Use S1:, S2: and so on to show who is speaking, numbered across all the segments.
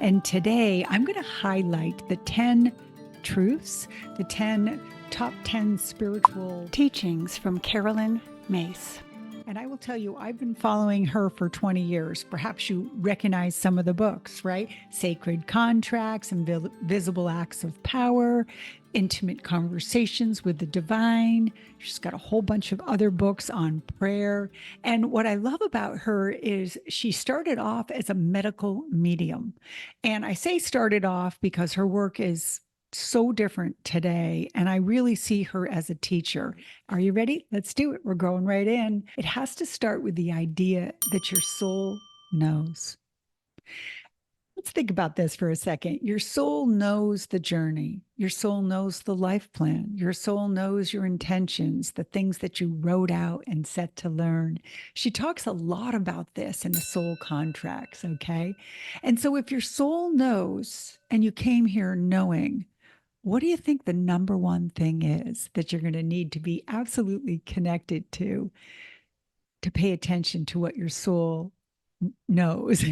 S1: And today I'm going to highlight the 10 truths, the 10 top 10 spiritual
S2: Teachings from Carolyn Myss.
S1: And I will tell you, I've been following her for 20 years. Perhaps you recognize some of the books, right? Sacred Contracts, Invisible Acts of Power, Intimate Conversations with the Divine. She's got a whole bunch of other books on prayer. And what I love about her is she started off as a medical medium. And I say started off because her work is so different today. And I really see her as a teacher. Are you ready? Let's do it. We're going right in. It has to start with the idea that your soul knows. Let's think about this for a second. Your soul knows the journey. Your soul knows the life plan. Your soul knows your intentions, the things that you wrote out and set to learn. She talks a lot about this in the soul contracts, okay? And so if your soul knows and you came here knowing, what do you think the number one thing is that you're going to need to be absolutely connected to pay attention to what your soul knows?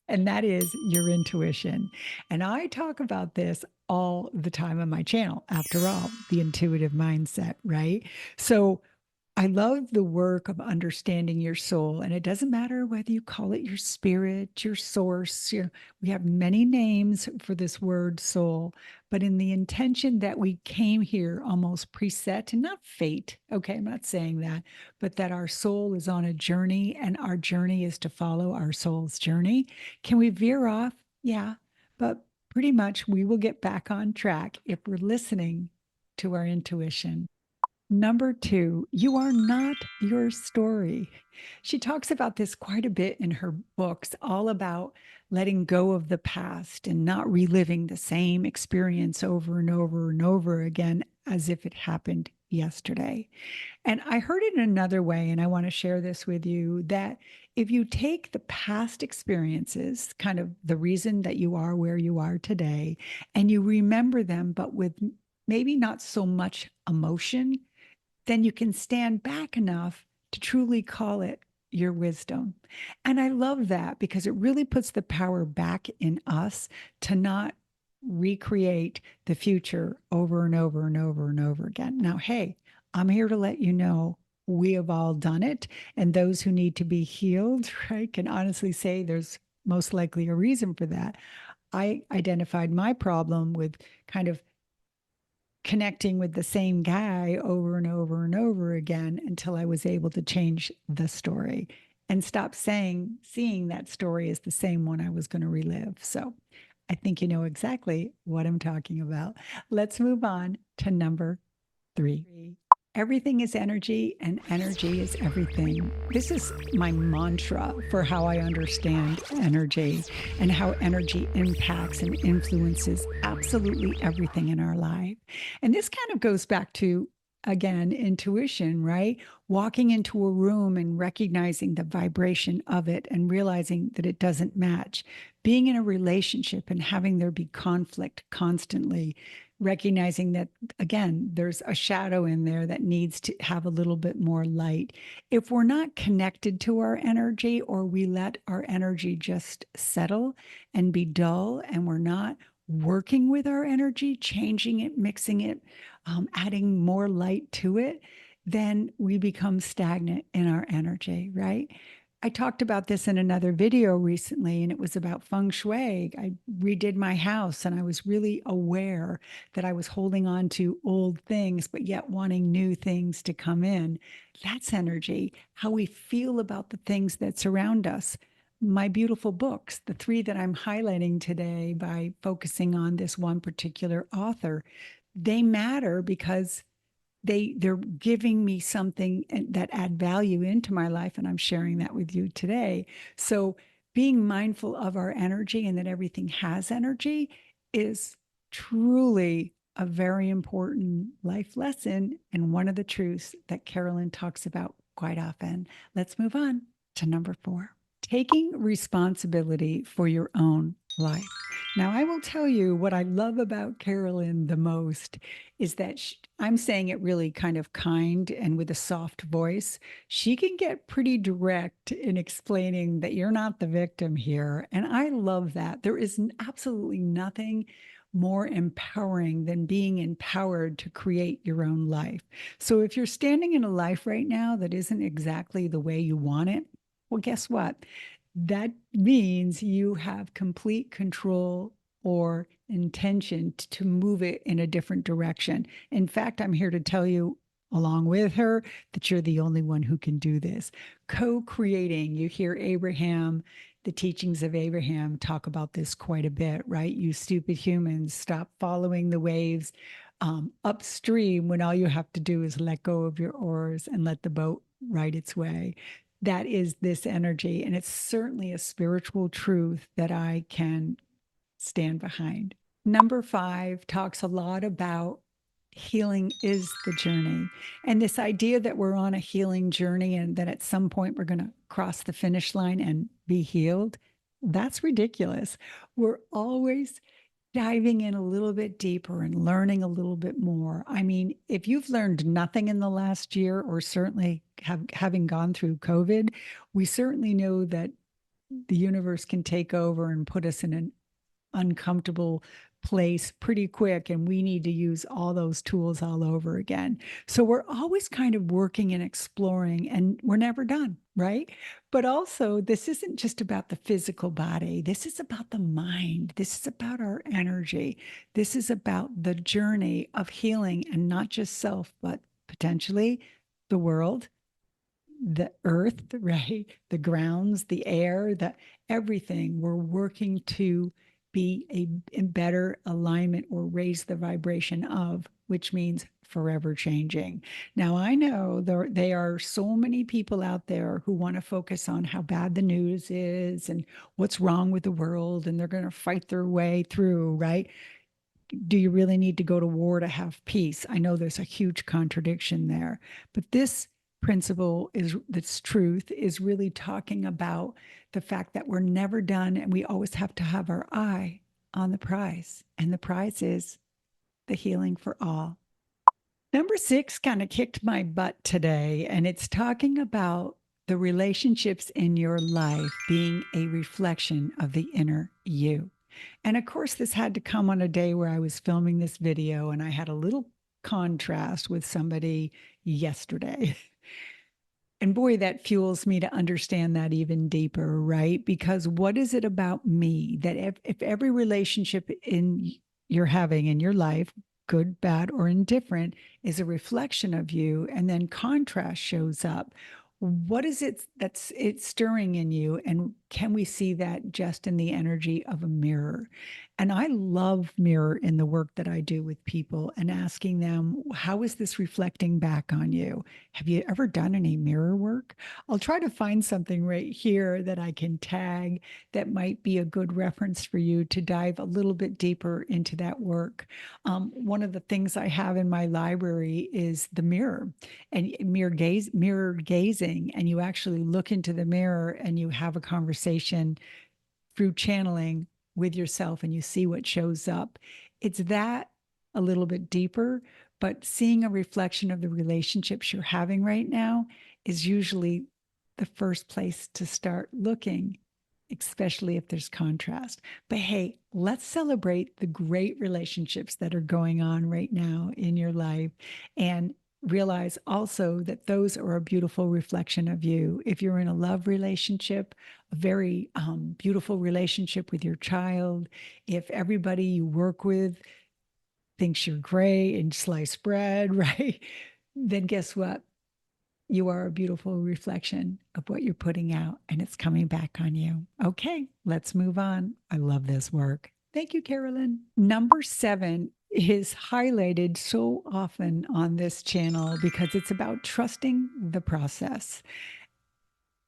S1: And that is your intuition. And I talk about this all the time on my channel, after all, the intuitive mindset, right? So I love the work of understanding your soul. And it doesn't matter whether you call it your spirit, your source, we have many names for this word soul, but in the intention that we came here almost preset and not fate. Okay, I'm not saying that, but that our soul is on a journey and our journey is to follow our soul's journey. Can we veer off? Yeah, but pretty much we will get back on track if we're listening to our intuition. Number two, you are not your story. She talks about this quite a bit in her books, all about letting go of the past and not reliving the same experience over and over and over again as if it happened yesterday. And I heard it in another way, and I want to share this with you, that if you take the past experiences, kind of the reason that you are where you are today, and you remember them, but with maybe not so much emotion, then you can stand back enough to truly call it your wisdom. And I love that because it really puts the power back in us to not recreate the future over and over and over and over again. Now, hey, I'm here to let you know we have all done it. And those who need to be healed, right, can honestly say there's most likely a reason for that. I identified my problem with kind of connecting with the same guy over and over and over again until I was able to change the story and stop seeing that story as the same one I was going to relive. So I think you know exactly what I'm talking about. Let's move on to number three. Everything is energy and energy is everything. This is my mantra for how I understand energy and how energy impacts and influences absolutely everything in our life. And this kind of goes back to, again, intuition, right? Walking into a room and recognizing the vibration of it and realizing that it doesn't match. Being in a relationship and having there be conflict constantly, recognizing that, again, there's a shadow in there that needs to have a little bit more light. If we're not connected to our energy, or we let our energy just settle and be dull, and we're not working with our energy, changing it, mixing it, adding more light to it, then we become stagnant in our energy, right? I talked about this in another video recently, and it was about feng shui. I redid my house, and I was really aware that I was holding on to old things, but yet wanting new things to come in. That's energy, how we feel about the things that surround us. My beautiful books, the three that I'm highlighting today by focusing on this one particular author, they matter because they're giving me something that add value into my life, and I'm sharing that with you today. So being mindful of our energy and that everything has energy is truly a very important life lesson, and one of the truths that Carolyn talks about quite often. Let's move on to number four. Taking responsibility for your own life. Now, I will tell you what I love about Carolyn the most is that I'm saying it really kind of kind and with a soft voice. She can get pretty direct in explaining that you're not the victim here. And I love that. There is absolutely nothing more empowering than being empowered to create your own life. So if you're standing in a life right now that isn't exactly the way you want it, well, guess what? That means you have complete control or intention to move it in a different direction. In fact, I'm here to tell you, along with her, that you're the only one who can do this. Co creating, you hear Abraham, the teachings of Abraham talk about this quite a bit, right? You stupid humans, stop following the waves upstream when all you have to do is let go of your oars and let the boat ride its way. That is this energy. And it's certainly a spiritual truth that I can stand behind. Number 5 talks a lot about healing is the journey. And this idea that we're on a healing journey and that at some point we're going to cross the finish line and be healed, that's ridiculous. We're always diving in a little bit deeper and learning a little bit more. I mean, if you've learned nothing in the last year, or certainly having gone through COVID, we certainly know that the universe can take over and put us in an uncomfortable place pretty quick, and we need to use all those tools all over again. So we're always kind of working and exploring, and we're never done, right? But also, this isn't just about the physical body. This is about the mind. This is about our energy. This is about the journey of healing, and not just self, but potentially the world, the earth, right? The grounds, the air, the everything. We're working to be in better alignment or raise the vibration of, which means forever changing. Now, I know there are so many people out there who want to focus on how bad the news is and what's wrong with the world, and they're going to fight their way through, right? Do you really need to go to war to have peace? I know there's a huge contradiction there, but this principle is this truth is really talking about the fact that we're never done and we always have to have our eye on the prize. And the prize is the healing for all. Number 6 kind of kicked my butt today, and it's talking about the relationships in your life being a reflection of the inner you. And of course, this had to come on a day where I was filming this video and I had a little contrast with somebody yesterday. And boy, that fuels me to understand that even deeper, right? Because what is it about me that if every relationship you're having in your life, good, bad, or indifferent, is a reflection of you, and then contrast shows up, what is it that's it's stirring in you? And can we see that just in the energy of a mirror? And I love mirror in the work that I do with people and asking them, how is this reflecting back on you? Have you ever done any mirror work? I'll try to find something right here that I can tag that might be a good reference for you to dive a little bit deeper into that work. One of the things I have in my library is the mirror and mirror gazing, and you actually look into the mirror and you have a conversation through channeling with yourself and you see what shows up. It's that a little bit deeper, but seeing a reflection of the relationships you're having right now is usually the first place to start looking, especially if there's contrast. But hey, let's celebrate the great relationships that are going on right now in your life and realize also that those are a beautiful reflection of you. If you're in a love relationship, a very beautiful relationship with your child, if everybody you work with thinks you're great and sliced bread, right? Then guess what? You are a beautiful reflection of what you're putting out, and it's coming back on you. Okay, let's move on. I love this work. Thank you, Carolyn. Number 7 is highlighted so often on this channel because it's about trusting the process.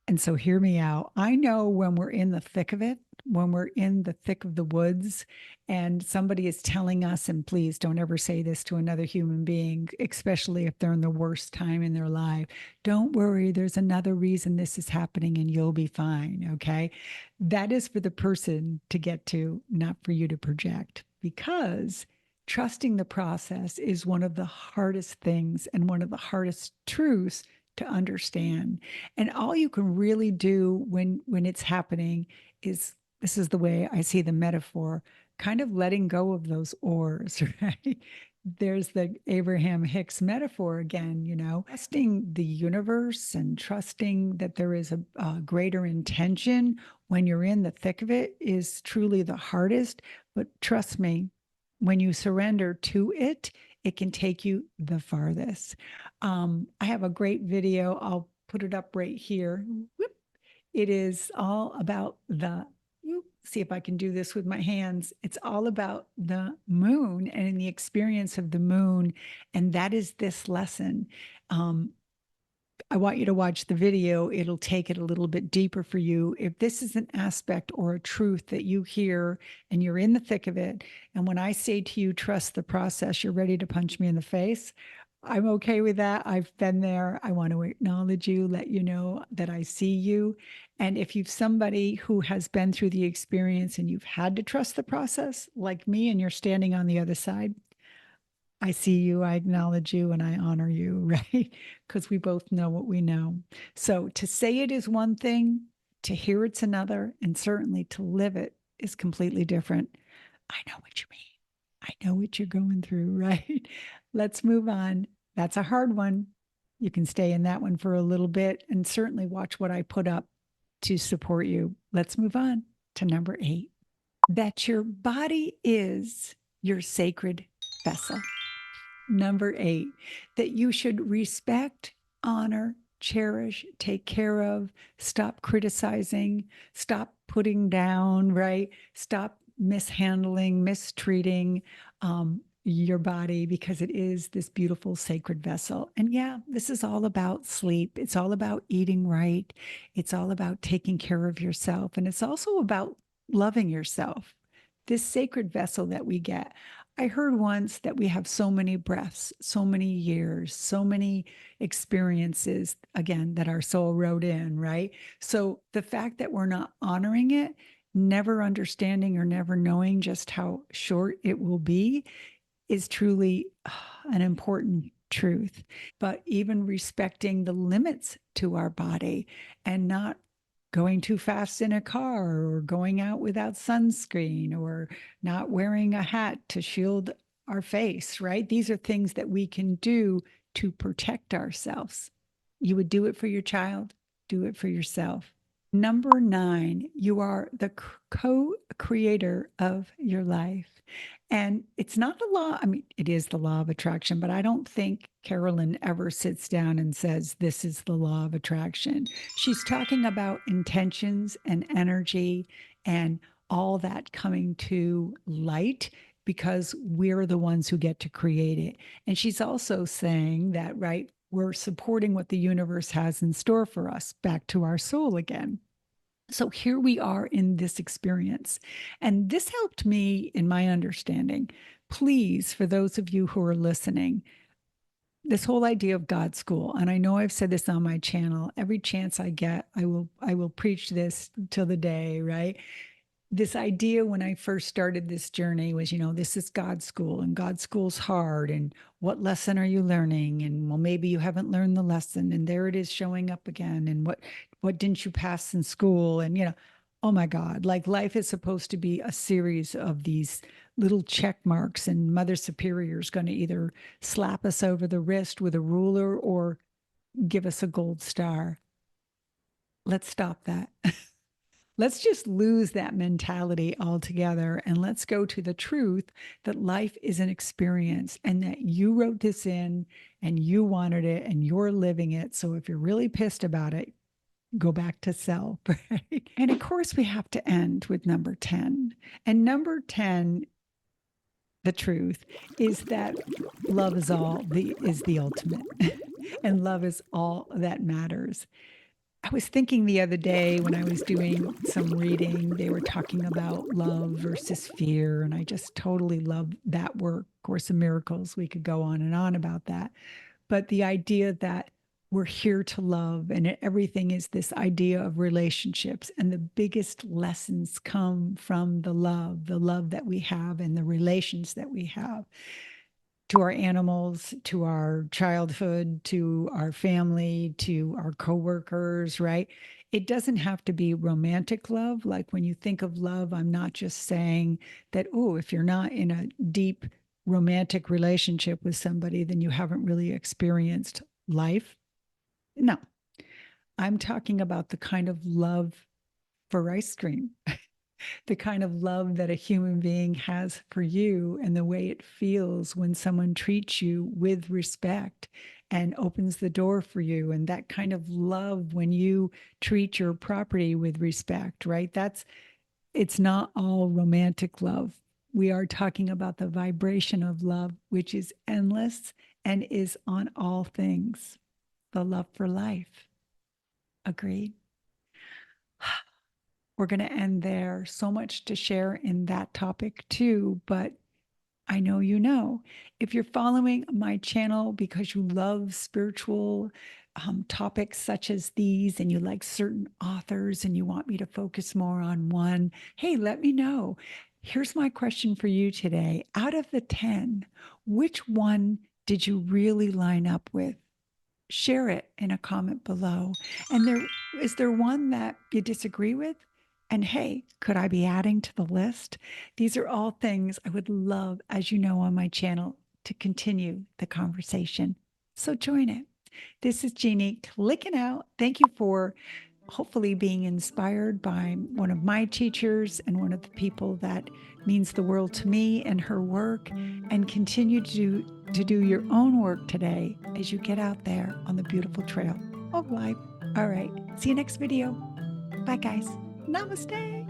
S1: And so hear me out. I know when we're in the thick of it, when we're in the thick of the woods and somebody is telling us, and please don't ever say this to another human being, especially if they're in the worst time in their life. Don't worry, there's another reason this is happening and you'll be fine. Okay. That is for the person to get to, not for you to project, because trusting the process is one of the hardest things and one of the hardest truths to understand. And all you can really do when it's happening is, this is the way I see the metaphor, kind of letting go of those oars, right? There's the Abraham Hicks metaphor again, trusting the universe and trusting that there is a greater intention when you're in the thick of it is truly the hardest. But trust me, when you surrender to it, it can take you the farthest. I have a great video. I'll put it up right here. Whoop. It is all about see if I can do this with my hands. It's all about the moon and in the experience of the moon. And that is this lesson. I want you to watch the video. It'll take it a little bit deeper for you. If this is an aspect or a truth that you hear and you're in the thick of it, and when I say to you, trust the process, you're ready to punch me in the face, I'm okay with that. I've been there. I want to acknowledge you, let you know that I see you. And if you've somebody who has been through the experience and you've had to trust the process, like me, and you're standing on the other side, I see you, I acknowledge you, and I honor you, right? Because we both know what we know. So to say it is one thing, to hear it's another, and certainly to live it is completely different. I know what you mean. I know what you're going through, right? Let's move on. That's a hard one. You can stay in that one for a little bit and certainly watch what I put up to support you. Let's move on to number 8. That your body is your sacred vessel. Number 8, that you should respect, honor, cherish, take care of, stop criticizing, stop putting down, right? Stop mishandling, mistreating your body, because it is this beautiful sacred vessel. And yeah, this is all about sleep. It's all about eating right. It's all about taking care of yourself. And it's also about loving yourself. This sacred vessel that we get. I heard once that we have so many breaths, so many years, so many experiences, again, that our soul wrote in, right? So the fact that we're not honoring it, never understanding or never knowing just how short it will be, is truly an important truth. But even respecting the limits to our body and not going too fast in a car or going out without sunscreen or not wearing a hat to shield our face, right? These are things that we can do to protect ourselves. You would do it for your child, do it for yourself. Number 9, you are the co-creator of your life. And it's not the law. I mean, it is the law of attraction, but I don't think Carolyn ever sits down and says, this is the law of attraction. She's talking about intentions and energy and all that coming to light because we're the ones who get to create it. And she's also saying that, right, we're supporting what the universe has in store for us, back to our soul again. So here we are in this experience. And this helped me in my understanding. Please, for those of you who are listening, this whole idea of God school, and I know I've said this on my channel, every chance I get, I will preach this till the day, right? This idea when I first started this journey was, this is God school and God school's hard. And what lesson are you learning? And well, maybe you haven't learned the lesson and there it is showing up again. And what didn't you pass in school? And, oh my God, like life is supposed to be a series of these little check marks, and Mother Superior is going to either slap us over the wrist with a ruler or give us a gold star. Let's stop that. Let's just lose that mentality altogether and let's go to the truth that life is an experience and that you wrote this in and you wanted it and you're living it. So if you're really pissed about it, go back to self, right? And of course, we have to end with number 10. And number 10, the truth is that love is the ultimate and love is all that matters. I was thinking the other day when I was doing some reading, they were talking about love versus fear. And I just totally love that work. Course in Miracles, we could go on and on about that. But the idea that we're here to love and everything is this idea of relationships. And the biggest lessons come from the love that we have and the relations that we have to our animals, to our childhood, to our family, to our coworkers, right? It doesn't have to be romantic love. Like when you think of love, I'm not just saying that, oh, if you're not in a deep romantic relationship with somebody, then you haven't really experienced life. No, I'm talking about the kind of love for ice cream, the kind of love that a human being has for you and the way it feels when someone treats you with respect and opens the door for you, and that kind of love when you treat your property with respect, right? It's not all romantic love. We are talking about the vibration of love, which is endless and is on all things, the love for life. Agreed? We're going to end there. So much to share in that topic too, but I know you know. If you're following my channel because you love spiritual topics such as these and you like certain authors and you want me to focus more on one, hey, let me know. Here's my question for you today. Out of the 10, which one did you really line up with? Share it in a comment below. And is there one that you disagree with? And hey, could I be adding to the list? These are all things I would love, as you know, on my channel to continue the conversation. So join it. This is Jeannie clicking out. Thank you for hopefully being inspired by one of my teachers and one of the people that means the world to me and her work, and continue to do your own work today as you get out there on the beautiful trail of life. All right. See you next video. Bye, guys. Namaste.